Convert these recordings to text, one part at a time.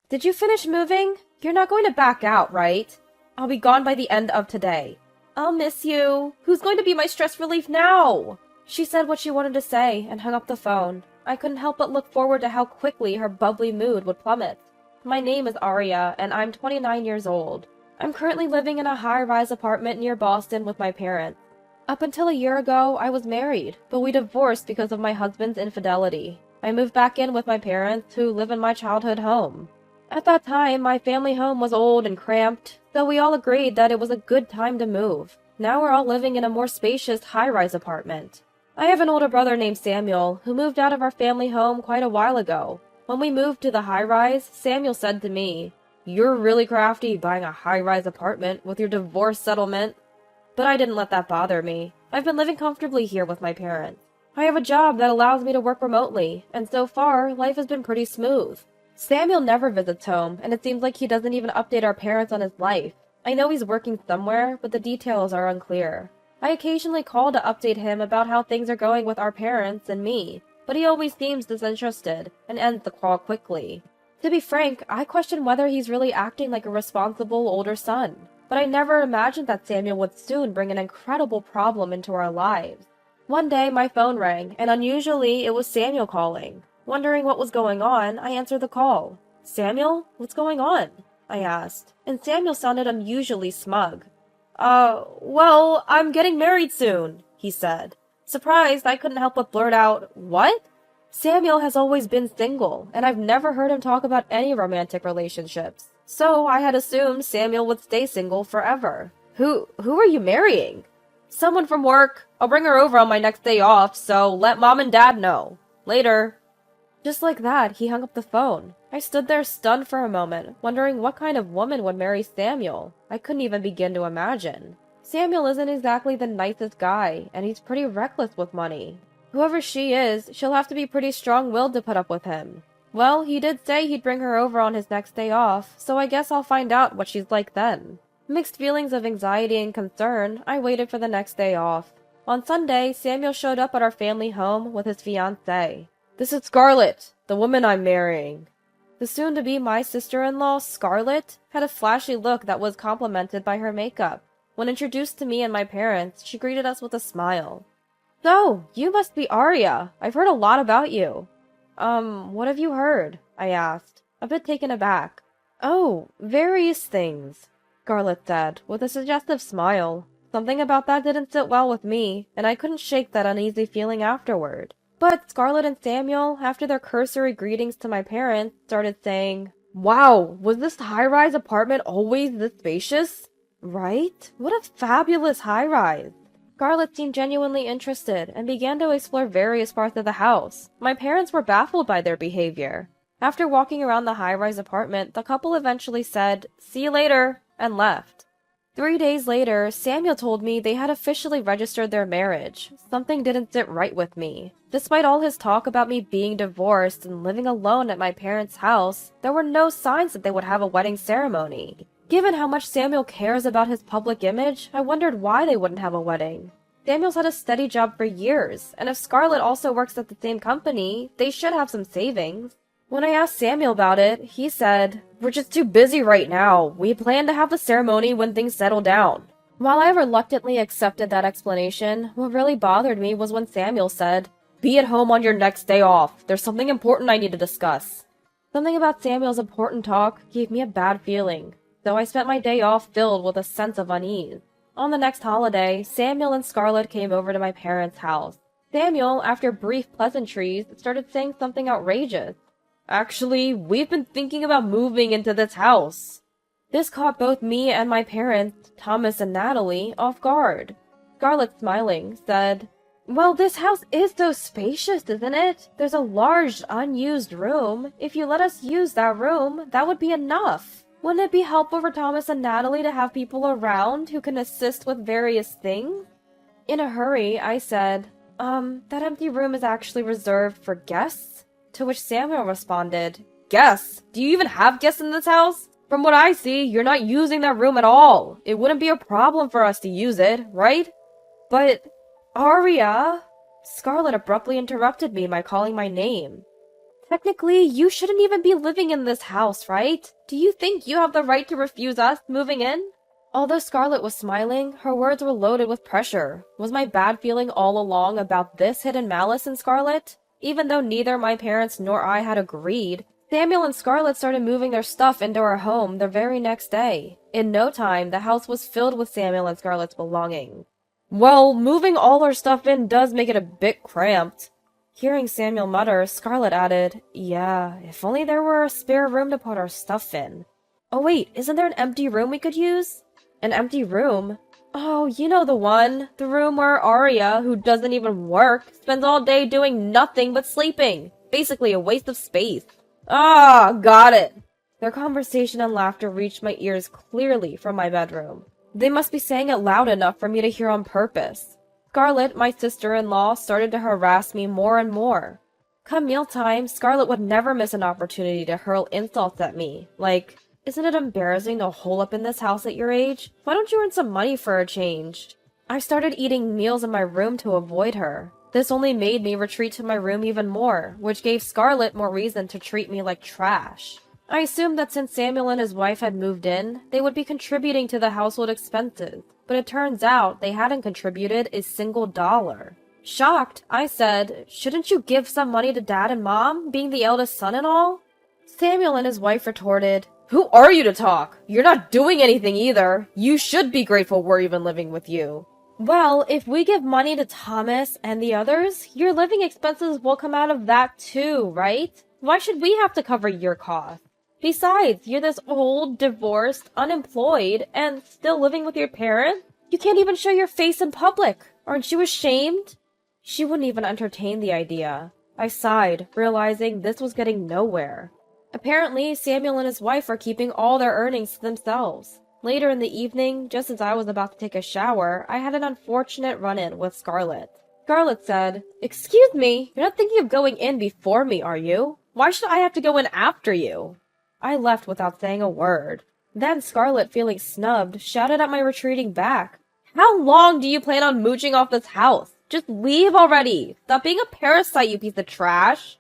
Did you finish moving? You're not going to back out, right? I'll be gone by the end of today. I'll miss you. Who's going to be my stress relief now? She said what she wanted to say and hung up the phone. I couldn't help but look forward to how quickly her bubbly mood would plummet. My name is Aria, and I'm 29 years old. I'm currently living in a high-rise apartment near Boston with my parents. Up until a year ago, I was married, but we divorced because of my husband's infidelity. I moved back in with my parents, who live in my childhood home. At that time, my family home was old and cramped, so we all agreed that it was a good time to move. Now we're all living in a more spacious high-rise apartment. I have an older brother named Samuel, who moved out of our family home quite a while ago. When we moved to the high-rise, Samuel said to me, "You're really crafty buying a high-rise apartment with your divorce settlement." But I didn't let that bother me. I've been living comfortably here with my parents. I have a job that allows me to work remotely, and so far, life has been pretty smooth. Samuel never visits home, and it seems like he doesn't even update our parents on his life. I know he's working somewhere, but the details are unclear. I occasionally call to update him about how things are going with our parents and me, but he always seems disinterested, and ends the call quickly. To be frank, I question whether he's really acting like a responsible older son. But I never imagined that Samuel would soon bring an incredible problem into our lives. One day, my phone rang, and unusually, it was Samuel calling. Wondering what was going on, I answered the call. "Samuel, what's going on?" I asked, and Samuel sounded unusually smug. Well, I'm getting married soon," he said. Surprised, I couldn't help but blurt out, "What?" Samuel has always been single, and I've never heard him talk about any romantic relationships. So I had assumed Samuel would stay single forever. Who are you marrying?" "Someone from work. I'll bring her over on my next day off, so let mom and dad know. Later." Just like that, he hung up the phone. I stood there stunned for a moment, wondering what kind of woman would marry Samuel. I couldn't even begin to imagine. Samuel isn't exactly the nicest guy, and he's pretty reckless with money. Whoever she is, she'll have to be pretty strong-willed to put up with him. Well, he did say he'd bring her over on his next day off, so I guess I'll find out what she's like then. Mixed feelings of anxiety and concern, I waited for the next day off. On Sunday, Samuel showed up at our family home with his fiancée. "This is Scarlett, the woman I'm marrying." The soon-to-be my sister-in-law, Scarlett, had a flashy look that was complemented by her makeup. When introduced to me and my parents, she greeted us with a smile. "So, you must be Aria. I've heard a lot about you." What have you heard?" I asked, a bit taken aback. "Oh, various things," Scarlett said, with a suggestive smile. Something about that didn't sit well with me, and I couldn't shake that uneasy feeling afterward. But Scarlett and Samuel, after their cursory greetings to my parents, started saying, "Wow, was this high-rise apartment always this spacious?" "Right? What a fabulous high-rise!" Scarlett seemed genuinely interested and began to explore various parts of the house. My parents were baffled by their behavior. After walking around the high-rise apartment, the couple eventually said, "See you later," and left. 3 days later, Samuel told me they had officially registered their marriage. Something didn't sit right with me. Despite all his talk about me being divorced and living alone at my parents' house, there were no signs that they would have a wedding ceremony. Given how much Samuel cares about his public image, I wondered why they wouldn't have a wedding. Samuel's had a steady job for years, and if Scarlett also works at the same company, they should have some savings. When I asked Samuel about it, he said, "We're just too busy right now. We plan to have the ceremony when things settle down." While I reluctantly accepted that explanation, what really bothered me was when Samuel said, "Be at home on your next day off. There's something important I need to discuss." Something about Samuel's important talk gave me a bad feeling, so I spent my day off filled with a sense of unease. On the next holiday, Samuel and Scarlett came over to my parents' house. Samuel, after brief pleasantries, started saying something outrageous. "Actually, we've been thinking about moving into this house." This caught both me and my parents, Thomas and Natalie, off guard. Scarlett, smiling, said, "Well, this house is so spacious, isn't it? There's a large, unused room. If you let us use that room, that would be enough. Wouldn't it be helpful for Thomas and Natalie to have people around who can assist with various things?" In a hurry, I said, that empty room is actually reserved for guests?" To which Samuel responded, "Guests? Do you even have guests in this house? From what I see, you're not using that room at all. It wouldn't be a problem for us to use it, right?" "But, Aria..." Scarlett abruptly interrupted me by calling my name. Technically, you shouldn't even be living in this house, right? Do you think you have the right to refuse us moving in? Although Scarlett was smiling, her words were loaded with pressure. Was my bad feeling all along about this hidden malice in Scarlett? Even though neither my parents nor I had agreed, Samuel and Scarlett started moving their stuff into our home the very next day. In no time, the house was filled with Samuel and Scarlett's belongings. Well, moving all our stuff in does make it a bit cramped. Hearing Samuel mutter, Scarlett added, Yeah, if only there were a spare room to put our stuff in. Oh wait, isn't there an empty room we could use? An empty room? Oh, you know the one. The room where Arya, who doesn't even work, spends all day doing nothing but sleeping. Basically a waste of space. Ah, got it. Their conversation and laughter reached my ears clearly from my bedroom. They must be saying it loud enough for me to hear on purpose. Scarlett, my sister-in-law, started to harass me more and more. Come mealtime, Scarlett would never miss an opportunity to hurl insults at me, like, Isn't it embarrassing to hole up in this house at your age? Why don't you earn some money for a change? I started eating meals in my room to avoid her. This only made me retreat to my room even more, which gave Scarlett more reason to treat me like trash. I assumed that since Samuel and his wife had moved in, they would be contributing to the household expenses, but it turns out they hadn't contributed a single dollar. Shocked, I said, Shouldn't you give some money to Dad and Mom, being the eldest son and all? Samuel and his wife retorted, Who are you to talk? You're not doing anything either. You should be grateful we're even living with you. Well, if we give money to Thomas and the others, your living expenses will come out of that too, right? Why should we have to cover your costs? Besides, you're this old, divorced, unemployed, and still living with your parents? You can't even show your face in public. Aren't you ashamed? She wouldn't even entertain the idea. I sighed, realizing this was getting nowhere. Apparently, Samuel and his wife are keeping all their earnings to themselves. Later in the evening, just as I was about to take a shower, I had an unfortunate run-in with Scarlett. Scarlett said, Excuse me, you're not thinking of going in before me, are you? Why should I have to go in after you? I left without saying a word. Then Scarlett, feeling snubbed, shouted at my retreating back. How long do you plan on mooching off this house? Just leave already! Stop being a parasite, you piece of trash!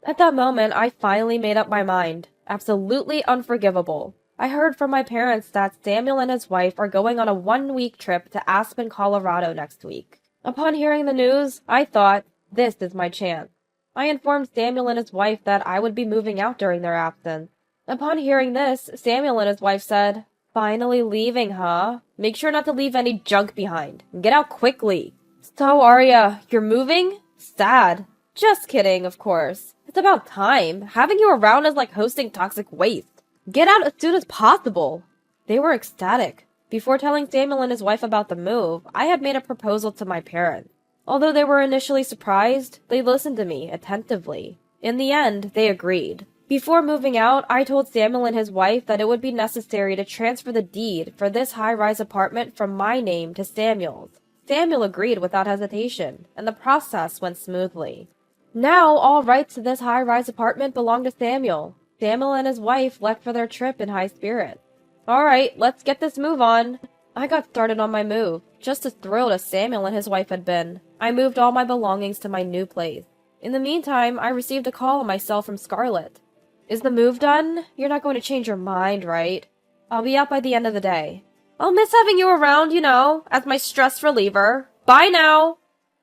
At that moment, I finally made up my mind. Absolutely unforgivable. I heard from my parents that Samuel and his wife are going on a 1-week trip to Aspen, Colorado next week. Upon hearing the news, I thought, this is my chance. I informed Samuel and his wife that I would be moving out during their absence. Upon hearing this, Samuel and his wife said, Finally leaving, huh? Make sure not to leave any junk behind. Get out quickly. So, Arya, you're moving? Sad. Just kidding, of course. It's about time. Having you around is like hosting toxic waste. Get out as soon as possible. They were ecstatic. Before telling Samuel and his wife about the move, I had made a proposal to my parents. Although they were initially surprised, they listened to me attentively. In the end, they agreed. Before moving out, I told Samuel and his wife that it would be necessary to transfer the deed for this high-rise apartment from my name to Samuel's. Samuel agreed without hesitation, and the process went smoothly. Now, all rights to this high-rise apartment belong to Samuel. Samuel and his wife left for their trip in high spirits. Alright, let's get this move on. I got started on my move, just as thrilled as Samuel and his wife had been. I moved all my belongings to my new place. In the meantime, I received a call on my cell from Scarlett. Is the move done? You're not going to change your mind, right? I'll be out by the end of the day. I'll miss having you around, you know, as my stress reliever. Bye now!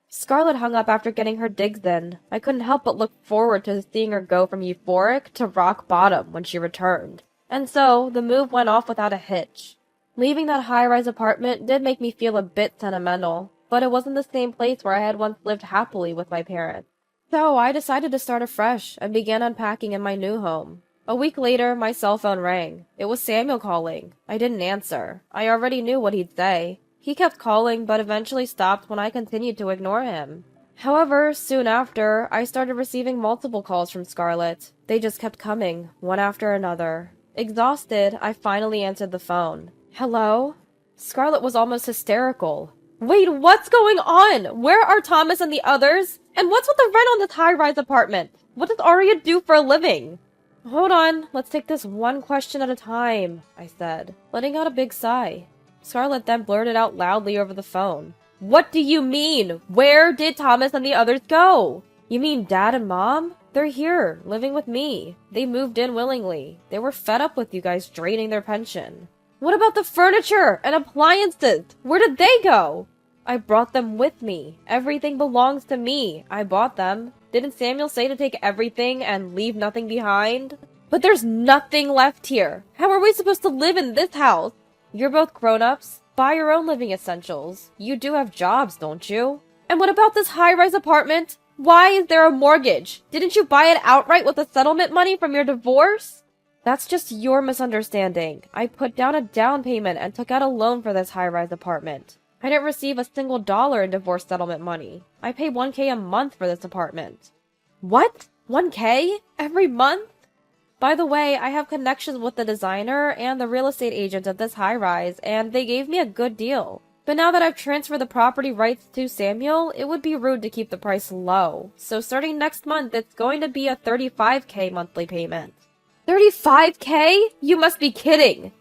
Scarlett hung up after getting her digs in. I couldn't help but look forward to seeing her go from euphoric to rock bottom when she returned. And so, the move went off without a hitch. Leaving that high-rise apartment did make me feel a bit sentimental, but it wasn't the same place where I had once lived happily with my parents. So I decided to start afresh and began unpacking in my new home. A week later, my cell phone rang. It was Samuel calling. I didn't answer. I already knew what he'd say. He kept calling, but eventually stopped when I continued to ignore him. However, soon after, I started receiving multiple calls from Scarlett. They just kept coming, one after another. Exhausted, I finally answered the phone. Hello? Scarlett was almost hysterical. Wait, what's going on? Where are Thomas and the others? And what's with the rent on this high-rise apartment? What does Arya do for a living? Hold on, let's take this one question at a time, I said, letting out a big sigh. Scarlett then blurted out loudly over the phone. What do you mean? Where did Thomas and the others go? You mean Dad and Mom? They're here, living with me. They moved in willingly. They were fed up with you guys draining their pension. What about the furniture and appliances? Where did they go? I brought them with me. Everything belongs to me. I bought them. Didn't Samuel say to take everything and leave nothing behind? But there's nothing left here. How are we supposed to live in this house? You're both grown-ups. Buy your own living essentials. You do have jobs, don't you? And what about this high-rise apartment? Why is there a mortgage? Didn't you buy it outright with the settlement money from your divorce? That's just your misunderstanding. I put down a down payment and took out a loan for this high-rise apartment. I didn't receive a single dollar in divorce settlement money. I pay $1,000 a month for this apartment. What? $1,000? Every month? By the way, I have connections with the designer and the real estate agent of this high-rise, and they gave me a good deal. But now that I've transferred the property rights to Samuel, it would be rude to keep the price low. So starting next month, it's going to be a $35,000 monthly payment. $35,000? You must be kidding!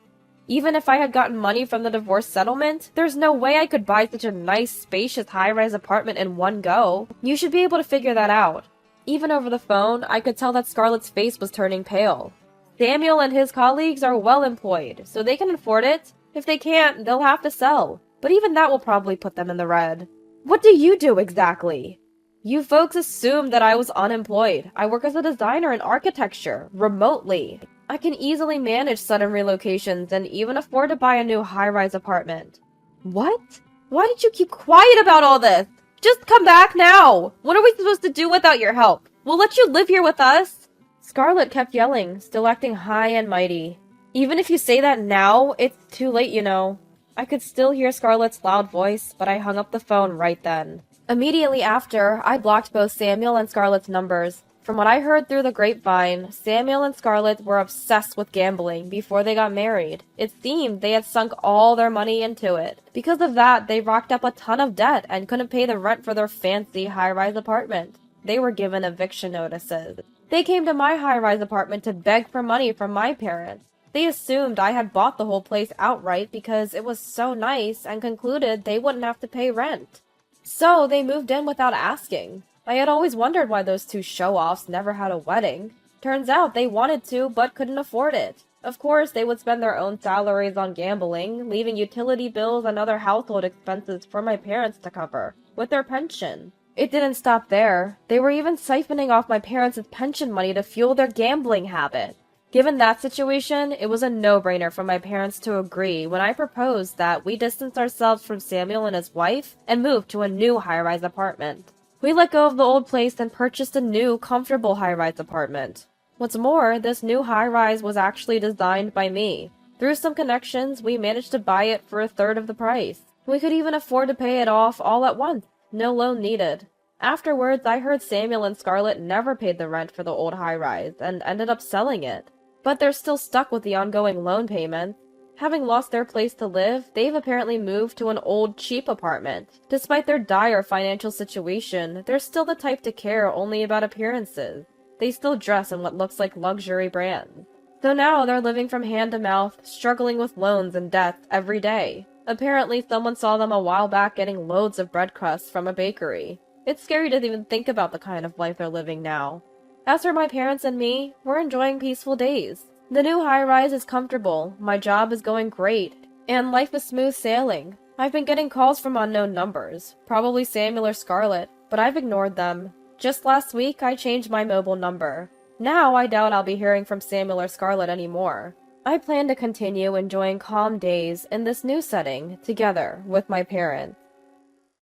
Even if I had gotten money from the divorce settlement, there's no way I could buy such a nice, spacious, high-rise apartment in one go. You should be able to figure that out. Even over the phone, I could tell that Scarlett's face was turning pale. Samuel and his colleagues are well employed, so they can afford it. If they can't, they'll have to sell. But even that will probably put them in the red. What do you do exactly? You folks assumed that I was unemployed. I work as a designer in architecture, remotely. I can easily manage sudden relocations and even afford to buy a new high-rise apartment. What? Why did you keep quiet about all this? Just come back now! What are we supposed to do without your help? We'll let you live here with us! Scarlett kept yelling, still acting high and mighty. Even if you say that now, it's too late, you know. I could still hear Scarlett's loud voice, but I hung up the phone right then. Immediately after, I blocked both Samuel and Scarlett's numbers. From what I heard through the grapevine, Samuel and Scarlett were obsessed with gambling before they got married. It seemed they had sunk all their money into it. Because of that, they racked up a ton of debt and couldn't pay the rent for their fancy high-rise apartment. They were given eviction notices. They came to my high-rise apartment to beg for money from my parents. They assumed I had bought the whole place outright because it was so nice and concluded they wouldn't have to pay rent. So they moved in without asking. I had always wondered why those two show-offs never had a wedding. Turns out they wanted to, but couldn't afford it. Of course, they would spend their own salaries on gambling, leaving utility bills and other household expenses for my parents to cover, with their pension. It didn't stop there. They were even siphoning off my parents' pension money to fuel their gambling habit. Given that situation, it was a no-brainer for my parents to agree when I proposed that we distance ourselves from Samuel and his wife and move to a new high-rise apartment. We let go of the old place and purchased a new, comfortable high-rise apartment. What's more, this new high-rise was actually designed by me. Through some connections, we managed to buy it for a third of the price. We could even afford to pay it off all at once. No loan needed. Afterwards, I heard Samuel and Scarlett never paid the rent for the old high-rise and ended up selling it. But they're still stuck with the ongoing loan payments. Having lost their place to live, they've apparently moved to an old, cheap apartment. Despite their dire financial situation, they're still the type to care only about appearances. They still dress in what looks like luxury brands. So now they're living from hand to mouth, struggling with loans and debts every day. Apparently, someone saw them a while back getting loads of bread crusts from a bakery. It's scary to even think about the kind of life they're living now. As for my parents and me, we're enjoying peaceful days. The new high-rise is comfortable, my job is going great, and life is smooth sailing. I've been getting calls from unknown numbers, probably Samuel or Scarlett, but I've ignored them. Just last week, I changed my mobile number. Now I doubt I'll be hearing from Samuel or Scarlett anymore. I plan to continue enjoying calm days in this new setting, together with my parents.